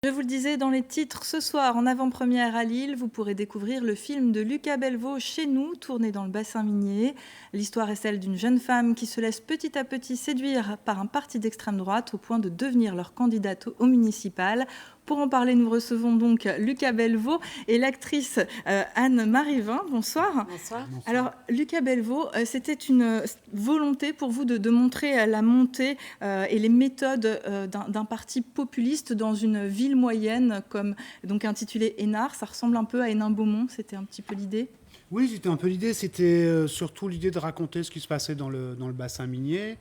Je vous le disais dans les titres, ce soir en avant-première à Lille, vous pourrez découvrir le film de Lucas Belvaux, Chez nous, tourné dans le bassin minier. L'histoire est celle d'une jeune femme qui se laisse petit à petit séduire par un parti d'extrême droite au point de devenir leur candidate au municipal. Pour en parler, nous recevons donc Lucas Belvaux et l'actrice Anne Marivin. Bonsoir. Bonsoir. Alors, Lucas Belvaux, c'était une volonté pour vous de montrer la montée et les méthodes d'un parti populiste dans une ville moyenne, comme donc intitulée Hénard. Ça ressemble un peu à Hénin-Beaumont, c'était un petit peu l'idée. Oui, c'était un peu l'idée. C'était surtout l'idée de raconter ce qui se passait dans le bassin minier.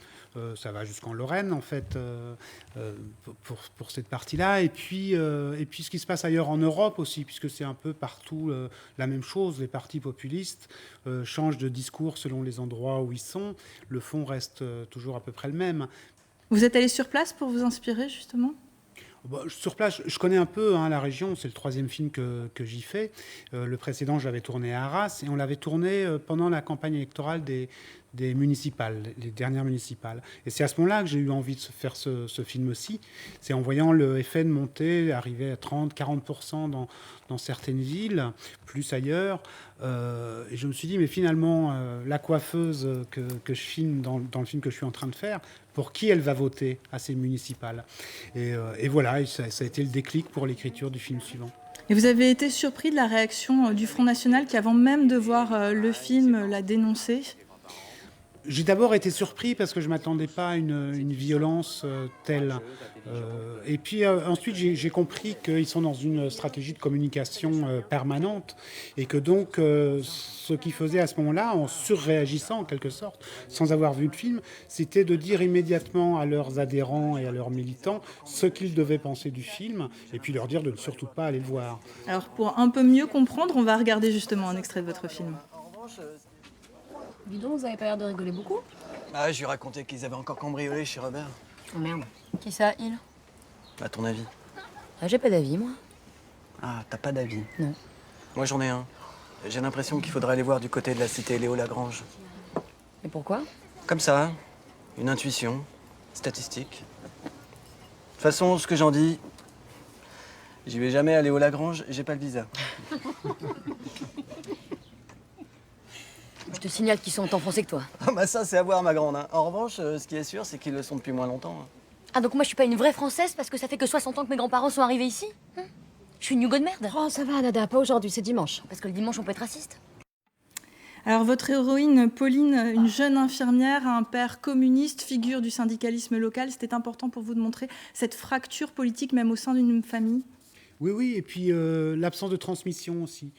Ça va jusqu'en Lorraine, en fait, pour cette partie-là. Et puis ce qui se passe ailleurs en Europe aussi, puisque c'est un peu partout la même chose. Les partis populistes changent de discours selon les endroits où ils sont. Le fond reste toujours à peu près le même. Vous êtes allé sur place pour vous inspirer, justement ? Sur place, je connais un peu la région, c'est le 3e film que j'y fais. Le précédent, j'avais tourné à Arras et on l'avait tourné pendant la campagne électorale des municipales, les dernières municipales. Et c'est à ce moment-là que j'ai eu envie de faire ce film-ci. C'est en voyant le FN monter, arriver à 30-40% dans certaines villes, plus ailleurs. Et je me suis dit, mais finalement, la coiffeuse que je filme dans le film que je suis en train de faire, pour qui elle va voter à ces municipales. Et voilà, ça a été le déclic pour l'écriture du film suivant. Et vous avez été surpris de la réaction du Front National qui, avant même de voir le film, l'a dénoncé ? J'ai d'abord été surpris parce que je ne m'attendais pas à une violence telle. Et puis ensuite, j'ai compris qu'ils sont dans une stratégie de communication permanente et que donc ce qu'ils faisaient à ce moment-là, en surréagissant en quelque sorte, sans avoir vu le film, c'était de dire immédiatement à leurs adhérents et à leurs militants ce qu'ils devaient penser du film et puis leur dire de ne surtout pas aller le voir. Alors, pour un peu mieux comprendre, on va regarder justement un extrait de votre film. Dis donc, vous avez pas l'air de rigoler beaucoup. Ah, je lui ai raconté qu'ils avaient encore cambriolé chez Robert. Oh merde. Qui ça, il? À ton avis? Ah, j'ai pas d'avis, moi. Ah, t'as pas d'avis? Non. Moi, j'en ai un. J'ai l'impression qu'il faudrait aller voir du côté de la cité Léo Lagrange. Et pourquoi? Comme ça, une intuition, statistique. De toute façon, ce que j'en dis, j'y vais jamais à Léo Lagrange, j'ai pas le visa. Je te signale qu'ils sont autant foncés que toi. Ah bah ça, c'est à voir, ma grande. Hein. En revanche, ce qui est sûr, c'est qu'ils le sont depuis moins longtemps. Hein. Ah, donc moi, je suis pas une vraie Française parce que ça fait que 60 ans que mes grands-parents sont arrivés ici? Je suis une Hugo de merde. Oh, ça va, Nada, pas aujourd'hui, c'est dimanche. Parce que le dimanche, on peut être raciste. Alors, votre héroïne, Pauline, une jeune infirmière, a un père communiste, figure du syndicalisme local. C'était important pour vous de montrer cette fracture politique, même au sein d'une famille ? Oui, et puis l'absence de transmission aussi.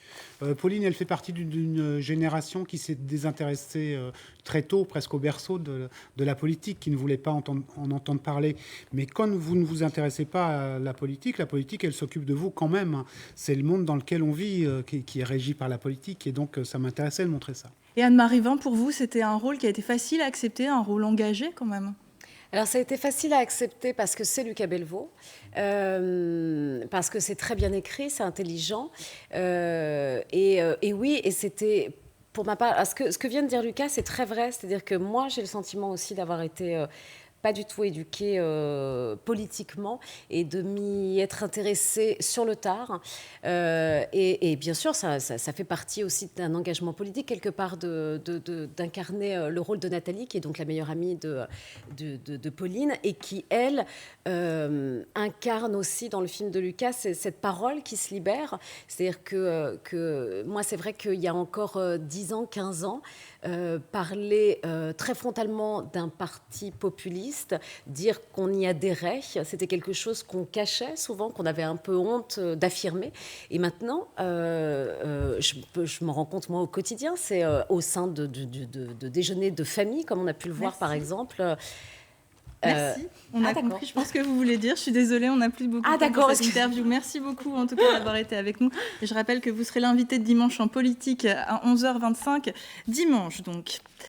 Pauline, elle fait partie d'une génération qui s'est désintéressée très tôt, presque au berceau de la politique, qui ne voulait pas en entendre parler. Mais quand vous ne vous intéressez pas à la politique, elle s'occupe de vous quand même. C'est le monde dans lequel on vit qui est régi par la politique, et donc ça m'intéressait de montrer ça. Et Anne Marivin, pour vous, c'était un rôle qui a été facile à accepter, un rôle engagé quand même ? Alors, ça a été facile à accepter parce que c'est Lucas Belvaux, parce que c'est très bien écrit, c'est intelligent. Et oui, et c'était, pour ma part, ce que vient de dire Lucas, c'est très vrai. C'est-à-dire que moi, j'ai le sentiment aussi d'avoir été pas du tout éduquée politiquement et de m'y être intéressée sur le tard. Et bien sûr, ça fait partie aussi d'un engagement politique, quelque part, d'incarner le rôle de Nathalie, qui est donc la meilleure amie de Pauline, et qui, elle, incarne aussi dans le film de Lucas cette parole qui se libère. C'est-à-dire que moi, c'est vrai qu'il y a encore 10 ans, 15 ans, parler très frontalement d'un parti populiste, dire qu'on y adhérait, c'était quelque chose qu'on cachait souvent, qu'on avait un peu honte d'affirmer. Et maintenant, je m'en rends compte moi au quotidien, c'est au sein de déjeuners de famille, comme on a pu le voir. Merci. Par exemple. Merci, on a compris, je pense que vous voulez dire. Je suis désolée, on n'a plus beaucoup de temps pour cette interview. Merci beaucoup en tout cas d'avoir été avec nous. Et je rappelle que vous serez l'invité de dimanche en politique à 11h25, dimanche donc.